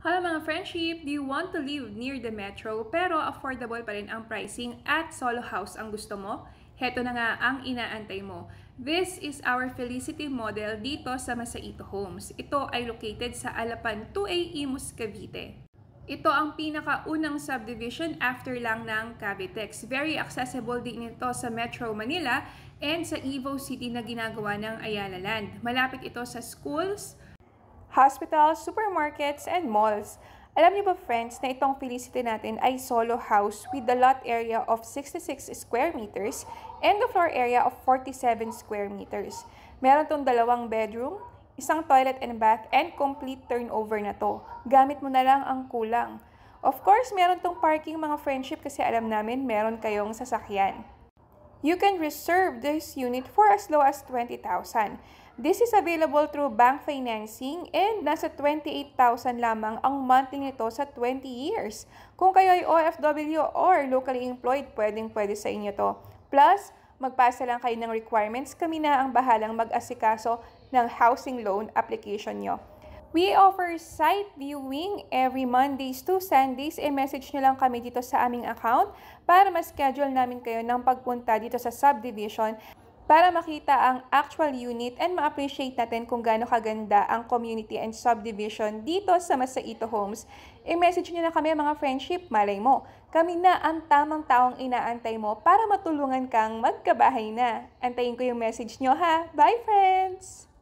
Hello mga friendship! Do you want to live near the metro pero affordable pa rin ang pricing at solo house ang gusto mo? Heto na nga ang inaantay mo. This is our Felicity model dito sa Masaito Homes. Ito ay located sa Alapan 2A, Imus, Cavite. Ito ang pinakaunang subdivision after lang ng Cavitex. Very accessible din ito sa Metro Manila and sa Evo City na ginagawa ng Ayala Land. Malapit ito sa schools, hospitals, supermarkets, and malls. Alam niyo ba friends na itong Felicity natin ay solo house with the lot area of 66 square meters and the floor area of 47 square meters. Meron tong 2 bedroom, isang toilet and bath, and complete turnover na to. Gamit mo na lang ang kulang. Of course, meron tong parking mga friendship kasi alam namin meron kayong sasakyan. You can reserve this unit for as low as 20,000. This is available through bank financing and nasa 28,000 lamang ang monthly nito sa 20 years. Kung kayo ay OFW or locally employed, pwedeng-pwede sa inyo to. Plus, magpasa lang kayo ng requirements, kami na ang bahalang mag-asikaso ng housing loan application nyo. We offer site viewing every Mondays to Sundays. I-message nyo lang kami dito sa aming account para ma-schedule namin kayo ng pagpunta dito sa subdivision para makita ang actual unit and ma-appreciate natin kung gaano kaganda ang community and subdivision dito sa Masaito Homes. I-message nyo na kami mga friendship, malay mo. Kami na ang tamang taong inaantay mo para matulungan kang magkabahay na. Antayin ko yung message nyo ha. Bye friends!